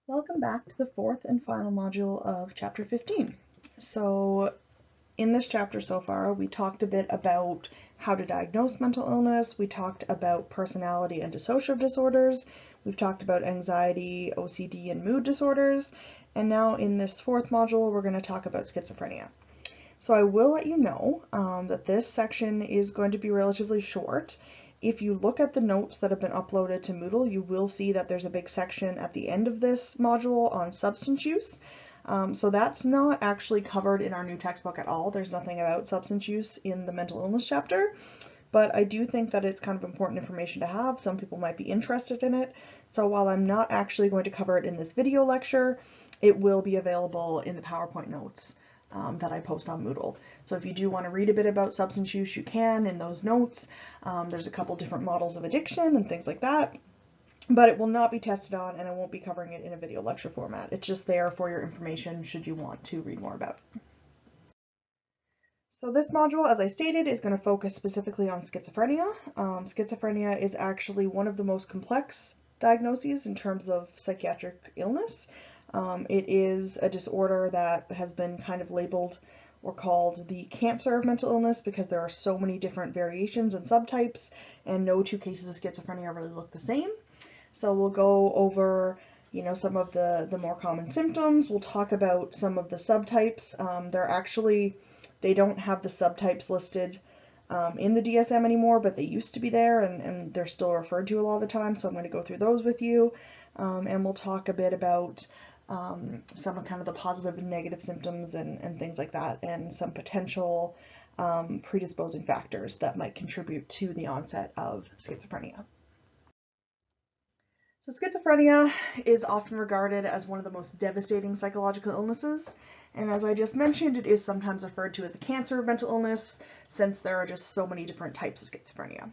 Welcome back to the fourth and final module of Chapter 15. So in this chapter so far, we talked a bit about how to diagnose mental illness, we talked about personality and dissociative disorders, we've talked about anxiety, OCD, and mood disorders, and now in this fourth module, we're going to talk about schizophrenia. So I will let you know that this section is going to be relatively short. If you look at the notes that have been uploaded to Moodle, you will see that there's a big section at the end of this module on substance use. So that's not actually covered in our new textbook at all. There's nothing about substance use in the mental illness chapter, but I do think that it's kind of important information to have. Some people might be interested in it. So while I'm not actually going to cover it in this video lecture, it will be available in the PowerPoint notes that I post on Moodle. So if you do want to read a bit about substance use, you can in those notes. There's a couple different models of addiction and things like that, but it will not be tested on and I won't be covering it in a video lecture format. It's just there for your information should you want to read more about it. So this module, as I stated, is going to focus specifically on schizophrenia. Schizophrenia is actually one of the most complex diagnoses in terms of psychiatric illness. It is a disorder that has been kind of labeled or called the cancer of mental illness because there are so many different variations and subtypes, and no two cases of schizophrenia really look the same. So we'll go over some of the more common symptoms. We'll talk about some of the subtypes. They don't have the subtypes listed in the DSM anymore, but they used to be there and they're still referred to a lot of the time. So I'm going to go through those with you. And we'll talk a bit about some of kind of the positive and negative symptoms and things like that, and some potential predisposing factors that might contribute to the onset of schizophrenia. So schizophrenia is often regarded as one of the most devastating psychological illnesses, and as I just mentioned, it is sometimes referred to as the cancer of mental illness since there are just so many different types of schizophrenia.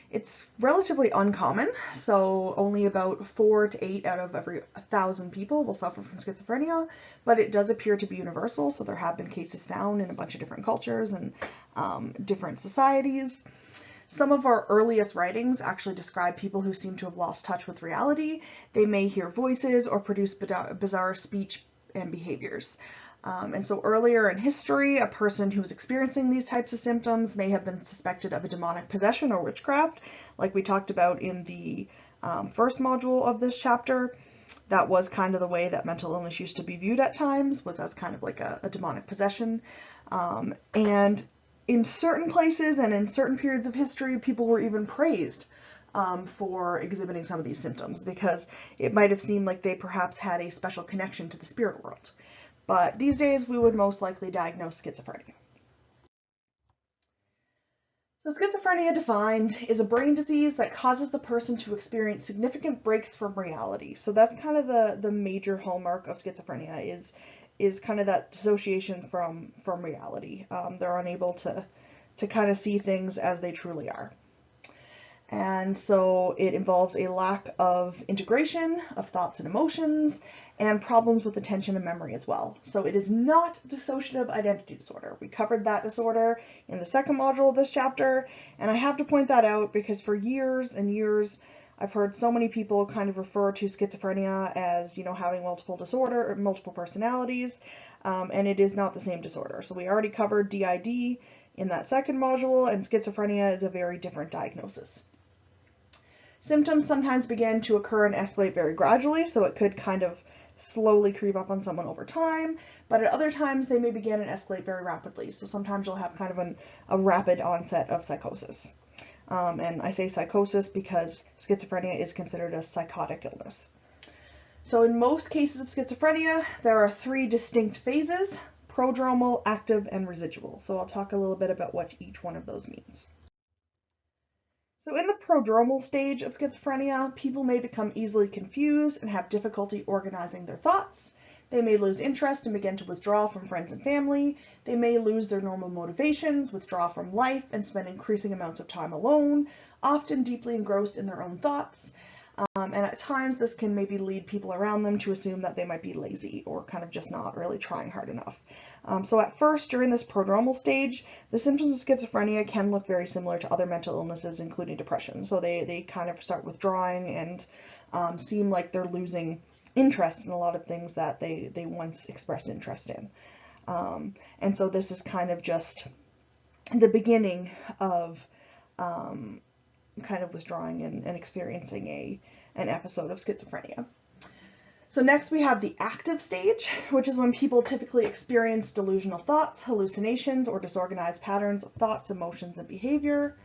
It's relatively uncommon, so only about 4 to 8 out of every 1,000 people will suffer from schizophrenia, but it does appear to be universal, so there have been cases found in a bunch of different cultures and different societies. Some of our earliest writings actually describe people who seem to have lost touch with reality. They may hear voices or produce bizarre speech and behaviors. And so earlier in history, a person who was experiencing these types of symptoms may have been suspected of a demonic possession or witchcraft, like we talked about in the first module of this chapter. That was kind of the way that mental illness used to be viewed at times, was as kind of like a demonic possession. And in certain places and in certain periods of history, people were even praised for exhibiting some of these symptoms because it might have seemed like they perhaps had a special connection to the spirit world. But these days, we would most likely diagnose schizophrenia. So schizophrenia defined is a brain disease that causes the person to experience significant breaks from reality. So that's kind of the major hallmark of schizophrenia is kind of that dissociation from reality. They're unable to kind of see things as they truly are. And so it involves a lack of integration of thoughts and emotions and problems with attention and memory as well. So it is not dissociative identity disorder. We covered that disorder in the second module of this chapter, and I have to point that out because for years and years I've heard so many people kind of refer to schizophrenia as, having multiple personalities, and it is not the same disorder. So we already covered DID in that second module, and schizophrenia is a very different diagnosis. Symptoms sometimes begin to occur and escalate very gradually, so it could kind of slowly creep up on someone over time, but at other times they may begin and escalate very rapidly. So sometimes you'll have kind of a rapid onset of psychosis. And I say psychosis because schizophrenia is considered a psychotic illness. So in most cases of schizophrenia, there are 3 distinct phases: prodromal, active, and residual. So I'll talk a little bit about what each one of those means. So in the prodromal stage of schizophrenia, people may become easily confused and have difficulty organizing their thoughts. They may lose interest and begin to withdraw from friends and family. They may lose their normal motivations, withdraw from life, and spend increasing amounts of time alone, often deeply engrossed in their own thoughts. And at times this can maybe lead people around them to assume that they might be lazy or kind of just not really trying hard enough. So at first, during this prodromal stage, the symptoms of schizophrenia can look very similar to other mental illnesses, including depression. So they kind of start withdrawing and seem like they're losing interest in a lot of things that they once expressed interest in. And so this is kind of just the beginning of kind of withdrawing and experiencing an episode of schizophrenia. So next we have the active stage, which is when people typically experience delusional thoughts, hallucinations, or disorganized patterns of thoughts, emotions, and behavior.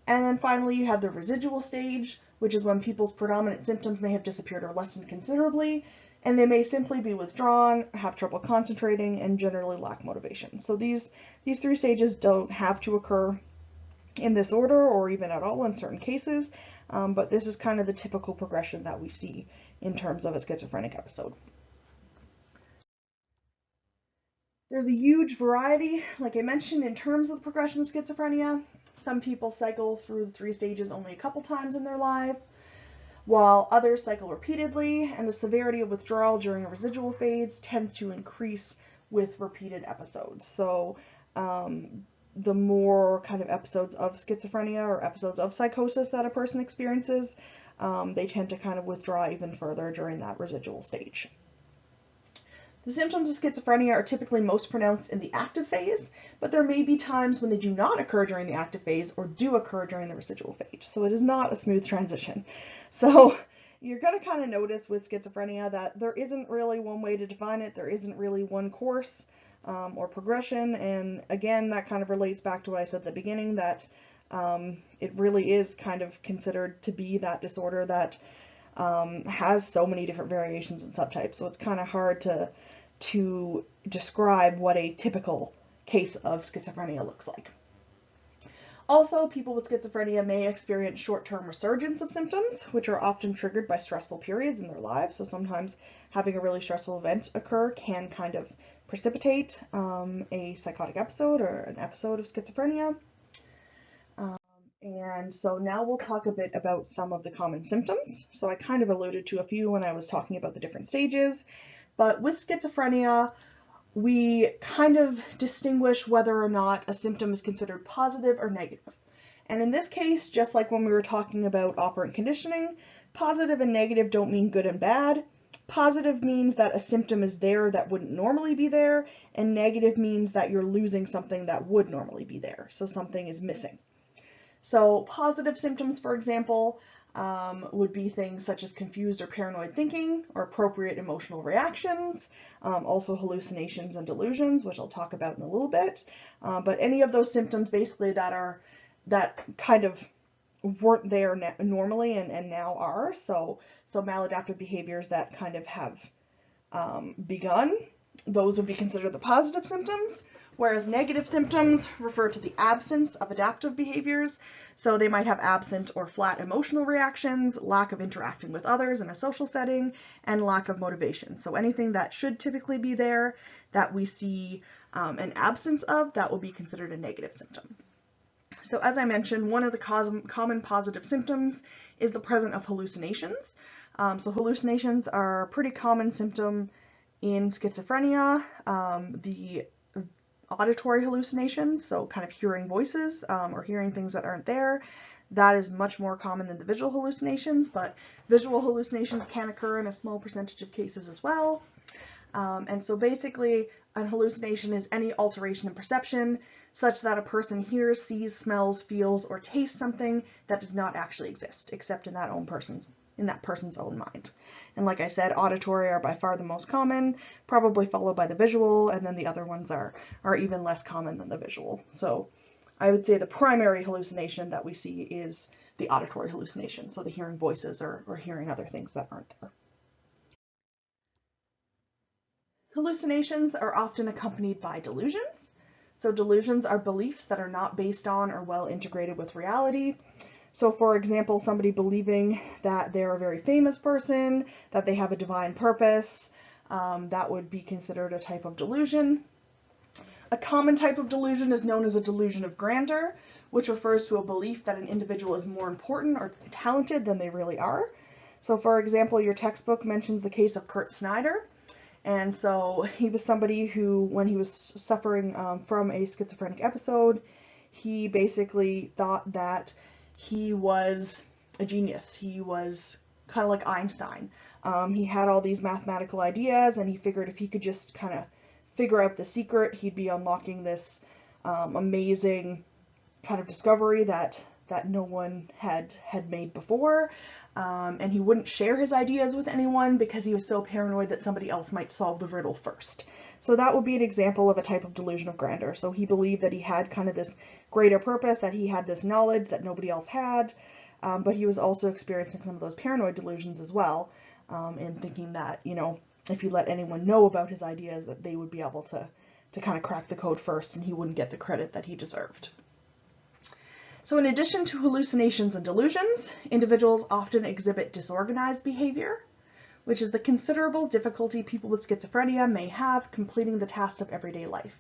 And then finally you have the residual stage, which is when people's predominant symptoms may have disappeared or lessened considerably, and they may simply be withdrawn, have trouble concentrating, and generally lack motivation. So these three stages don't have to occur in this order or even at all in certain cases, but this is kind of the typical progression that we see in terms of a schizophrenic episode. There's a huge variety, like I mentioned, in terms of the progression of schizophrenia. Some people cycle through the three stages only a couple times in their life, while others cycle repeatedly, and the severity of withdrawal during a residual phase tends to increase with repeated episodes. So the more kind of episodes of schizophrenia or episodes of psychosis that a person experiences, they tend to kind of withdraw even further during that residual stage. The symptoms of schizophrenia are typically most pronounced in the active phase, but there may be times when they do not occur during the active phase or do occur during the residual phase. So it is not a smooth transition. So you're going to kind of notice with schizophrenia that there isn't really one way to define it. There isn't really one course or progression. And again, that kind of relates back to what I said at the beginning, that it really is kind of considered to be that disorder that has so many different variations and subtypes. So it's kind of hard to describe what a typical case of schizophrenia looks like. Also, people with schizophrenia may experience short-term resurgence of symptoms, which are often triggered by stressful periods in their lives. So sometimes having a really stressful event occur can kind of precipitate a psychotic episode or an episode of schizophrenia. And so now we'll talk a bit about some of the common symptoms. So I kind of alluded to a few when I was talking about the different stages, but with schizophrenia, we kind of distinguish whether or not a symptom is considered positive or negative. And in this case, just like when we were talking about operant conditioning, positive and negative don't mean good and bad. Positive means that a symptom is there that wouldn't normally be there, and negative means that you're losing something that would normally be there, so something is missing. So positive symptoms, for example, would be things such as confused or paranoid thinking or appropriate emotional reactions, also hallucinations and delusions, which I'll talk about in a little bit. But any of those symptoms basically that kind of weren't there normally and now are. So maladaptive behaviors that kind of have begun, those would be considered the positive symptoms. Whereas negative symptoms refer to the absence of adaptive behaviors. So they might have absent or flat emotional reactions, lack of interacting with others in a social setting, and lack of motivation. So anything that should typically be there that we see an absence of, that will be considered a negative symptom. So as I mentioned, one of the common positive symptoms is the presence of hallucinations. So hallucinations are a pretty common symptom in schizophrenia. The auditory hallucinations, so kind of hearing voices or hearing things that aren't there, that is much more common than the visual hallucinations, but visual hallucinations can occur in a small percentage of cases as well. And so basically, an hallucination is any alteration in perception such that a person hears, sees, smells, feels, or tastes something that does not actually exist, except in that person's own mind. And like I said, auditory are by far the most common, probably followed by the visual, and then the other ones are even less common than the visual. So I would say the primary hallucination that we see is the auditory hallucination, so the hearing voices or hearing other things that aren't there. Hallucinations are often accompanied by delusions. So delusions are beliefs that are not based on or well integrated with reality. So for example, somebody believing that they're a very famous person, that they have a divine purpose, that would be considered a type of delusion. A common type of delusion is known as a delusion of grandeur, which refers to a belief that an individual is more important or talented than they really are. So for example, your textbook mentions the case of Kurt Snyder. And so he was somebody who, when he was suffering from a schizophrenic episode, he basically thought that he was a genius. He was kind of like Einstein. He had all these mathematical ideas, and he figured if he could just kind of figure out the secret, he'd be unlocking this amazing kind of discovery that no one had made before. And he wouldn't share his ideas with anyone because he was so paranoid that somebody else might solve the riddle first. So that would be an example of a type of delusion of grandeur. So he believed that he had kind of this greater purpose, that he had this knowledge that nobody else had, but he was also experiencing some of those paranoid delusions as well, and thinking that, you know, if he let anyone know about his ideas, that they would be able to kind of crack the code first, and he wouldn't get the credit that he deserved. So in addition to hallucinations and delusions, individuals often exhibit disorganized behavior, which is the considerable difficulty people with schizophrenia may have completing the tasks of everyday life.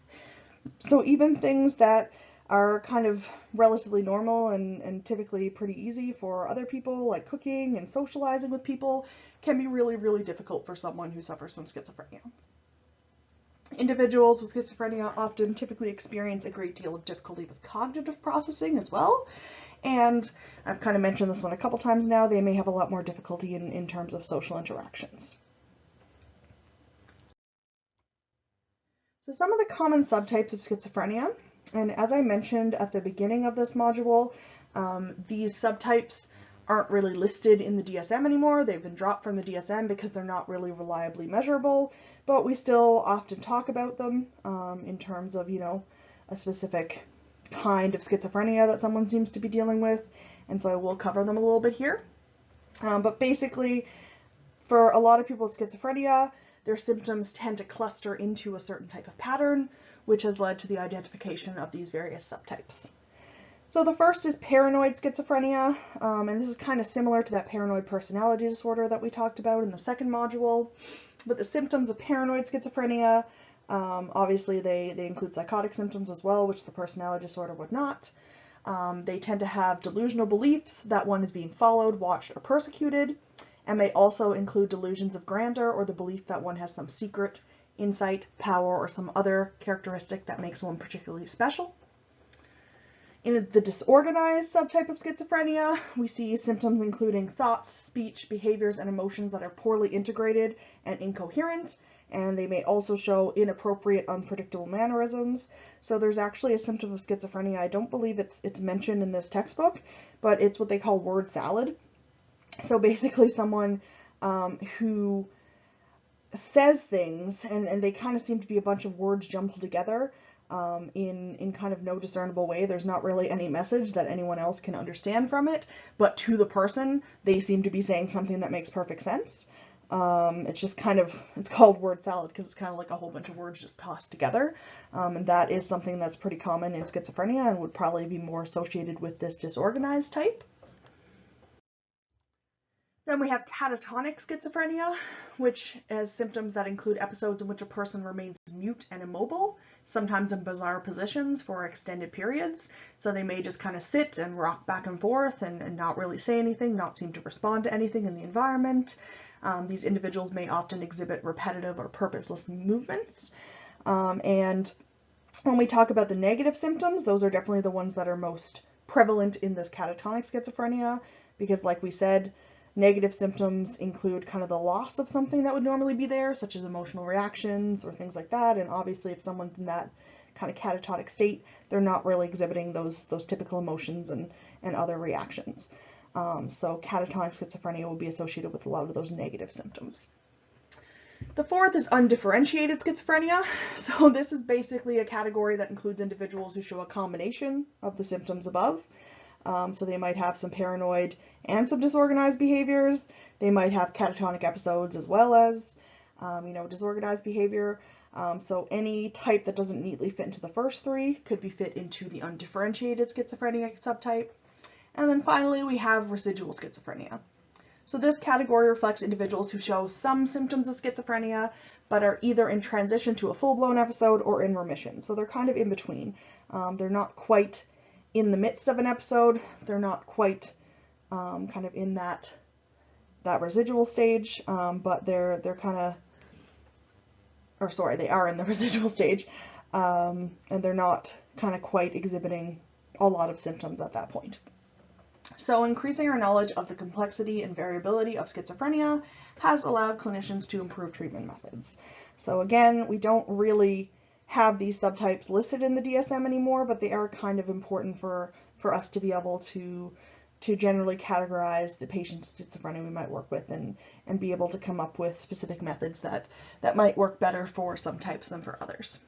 So even things that are kind of relatively normal and typically pretty easy for other people, like cooking and socializing with people, can be really, really difficult for someone who suffers from schizophrenia. Individuals with schizophrenia often typically experience a great deal of difficulty with cognitive processing as well. And I've kind of mentioned this one a couple times now, they may have a lot more difficulty in terms of social interactions. So some of the common subtypes of schizophrenia, and as I mentioned at the beginning of this module, these subtypes aren't really listed in the DSM anymore. They've been dropped from the DSM because they're not really reliably measurable, but we still often talk about them in terms of, you know, a specific kind of schizophrenia that someone seems to be dealing with, and so I will cover them a little bit here. But basically, for a lot of people with schizophrenia, their symptoms tend to cluster into a certain type of pattern, which has led to the identification of these various subtypes. So the first is paranoid schizophrenia, and this is kind of similar to that paranoid personality disorder that we talked about in the second module. But the symptoms of paranoid schizophrenia, obviously they include psychotic symptoms as well, which the personality disorder would not. They tend to have delusional beliefs that one is being followed, watched, or persecuted, and may also include delusions of grandeur or the belief that one has some secret, insight, power, or some other characteristic that makes one particularly special. In the disorganized subtype of schizophrenia, we see symptoms including thoughts, speech, behaviors, and emotions that are poorly integrated and incoherent, and they may also show inappropriate, unpredictable mannerisms. So there's actually a symptom of schizophrenia, I don't believe it's mentioned in this textbook, but it's what they call word salad. So basically someone who says things, and they kind of seem to be a bunch of words jumbled together, in kind of no discernible way. There's not really any message that anyone else can understand from it, but to the person, they seem to be saying something that makes perfect sense. It's just kind of, it's called word salad because it's kind of like a whole bunch of words just tossed together. And that is something that's pretty common in schizophrenia and would probably be more associated with this disorganized type. Then we have catatonic schizophrenia, which has symptoms that include episodes in which a person remains mute and immobile, sometimes in bizarre positions for extended periods. So they may just kind of sit and rock back and forth and not really say anything, not seem to respond to anything in the environment. These individuals may often exhibit repetitive or purposeless movements. And when we talk about the negative symptoms, those are definitely the ones that are most prevalent in this catatonic schizophrenia, because like we said, negative symptoms include kind of the loss of something that would normally be there, such as emotional reactions or things like that. And obviously, if someone's in that kind of catatonic state, they're not really exhibiting those typical emotions and other reactions. So catatonic schizophrenia will be associated with a lot of those negative symptoms. The fourth is undifferentiated schizophrenia. So this is basically a category that includes individuals who show a combination of the symptoms above. So they might have some paranoid and some disorganized behaviors. They might have catatonic episodes as well as, disorganized behavior. So any type that doesn't neatly fit into the first three could be fit into the undifferentiated schizophrenia subtype. And then finally, we have residual schizophrenia. So this category reflects individuals who show some symptoms of schizophrenia, but are either in transition to a full-blown episode or in remission. So they're kind of in between. They're not quite in the midst of an episode. They're not quite kind of in that residual stage, but they are in the residual stage, and they're not kind of quite exhibiting a lot of symptoms at that point. So increasing our knowledge of the complexity and variability of schizophrenia has allowed clinicians to improve treatment methods. So again, we don't really have these subtypes listed in the DSM anymore, but they are kind of important for us to be able to generally categorize the patients with schizophrenia we might work with and be able to come up with specific methods that might work better for some types than for others.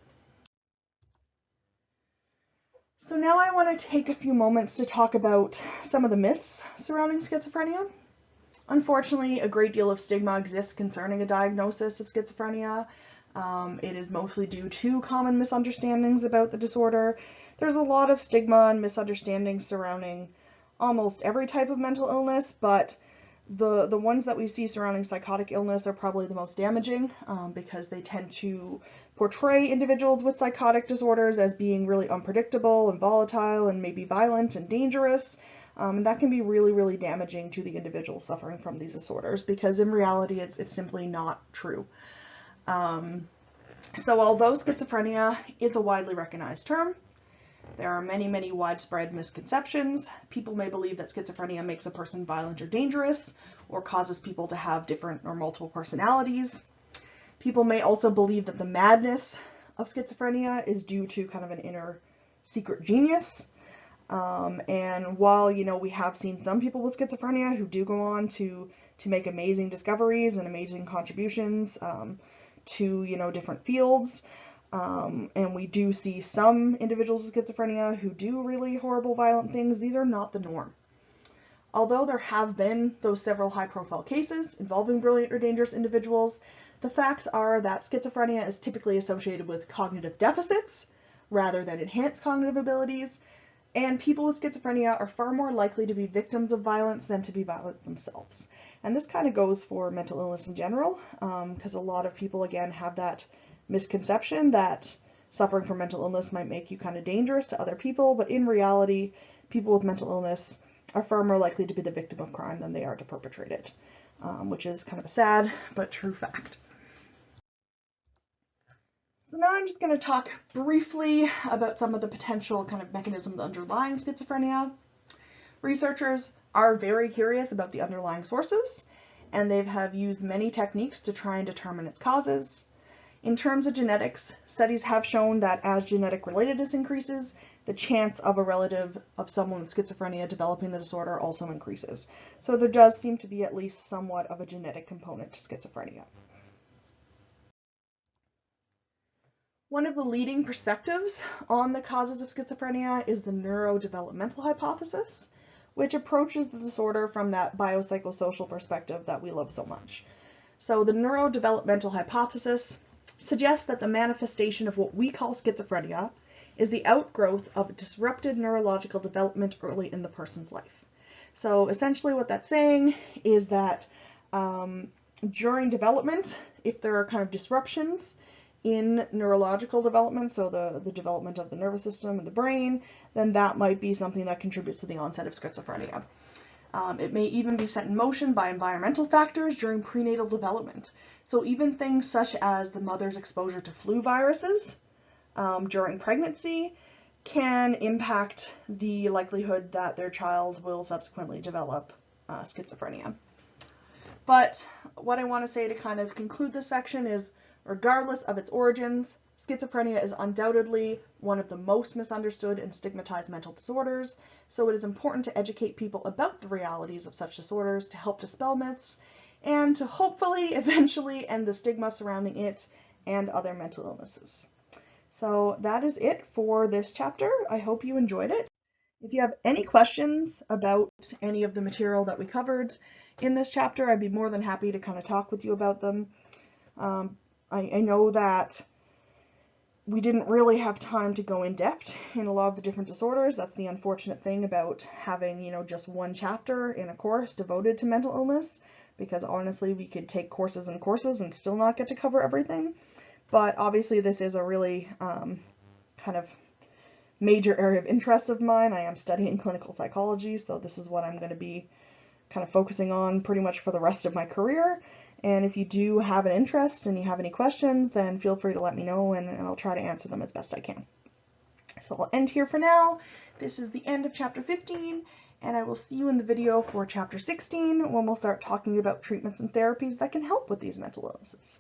So now I want to take a few moments to talk about some of the myths surrounding schizophrenia. Unfortunately, a great deal of stigma exists concerning a diagnosis of schizophrenia. It is mostly due to common misunderstandings about the disorder. There's a lot of stigma and misunderstandings surrounding almost every type of mental illness, but the ones that we see surrounding psychotic illness are probably the most damaging because they tend to portray individuals with psychotic disorders as being really unpredictable and volatile and maybe violent and dangerous. And that can be really, really damaging to the individual suffering from these disorders because in reality it's simply not true. So although schizophrenia is a widely recognized term, there are many, many widespread misconceptions. People may believe that schizophrenia makes a person violent or dangerous, or causes people to have different or multiple personalities. People may also believe that the madness of schizophrenia is due to kind of an inner secret genius. And while, we have seen some people with schizophrenia who do go on to make amazing discoveries and amazing contributions to, different fields, and we do see some individuals with schizophrenia who do really horrible, violent things, these are not the norm. Although there have been those several high-profile cases involving brilliant or dangerous individuals, the facts are that schizophrenia is typically associated with cognitive deficits rather than enhanced cognitive abilities, and people with schizophrenia are far more likely to be victims of violence than to be violent themselves. And this kind of goes for mental illness in general, because a lot of people, again, have that misconception that suffering from mental illness might make you kind of dangerous to other people, but in reality, people with mental illness are far more likely to be the victim of crime than they are to perpetrate it, which is kind of a sad but true fact. So now I'm just going to talk briefly about some of the potential kind of mechanisms underlying schizophrenia. Researchers are very curious about the underlying sources, and they have used many techniques to try and determine its causes. In terms of genetics, studies have shown that as genetic relatedness increases, the chance of a relative of someone with schizophrenia developing the disorder also increases. So there does seem to be at least somewhat of a genetic component to schizophrenia. One of the leading perspectives on the causes of schizophrenia is the neurodevelopmental hypothesis, which approaches the disorder from that biopsychosocial perspective that we love so much. So the neurodevelopmental hypothesis suggests that the manifestation of what we call schizophrenia is the outgrowth of disrupted neurological development early in the person's life. So essentially what that's saying is that during development, if there are kind of disruptions in neurological development, so the development of the nervous system and the brain, then that might be something that contributes to the onset of schizophrenia. It may even be set in motion by environmental factors during prenatal development. So even things such as the mother's exposure to flu viruses during pregnancy can impact the likelihood that their child will subsequently develop schizophrenia. But what I want to say to kind of conclude this section is, regardless of its origins, schizophrenia is undoubtedly one of the most misunderstood and stigmatized mental disorders, so it is important to educate people about the realities of such disorders to help dispel myths and to hopefully eventually end the stigma surrounding it and other mental illnesses. So that is it for this chapter. I hope you enjoyed it. If you have any questions about any of the material that we covered in this chapter, I'd be more than happy to kind of talk with you about them. I know that we didn't really have time to go in depth in a lot of the different disorders. That's the unfortunate thing about having, just one chapter in a course devoted to mental illness, because honestly, we could take courses and courses and still not get to cover everything. But obviously, this is a really kind of major area of interest of mine. I am studying clinical psychology, so this is what I'm going to be kind of focusing on pretty much for the rest of my career. And if you do have an interest and you have any questions, then feel free to let me know and I'll try to answer them as best I can. So I'll end here for now. This is the end of chapter 15, and I will see you in the video for Chapter 16 when we'll start talking about treatments and therapies that can help with these mental illnesses.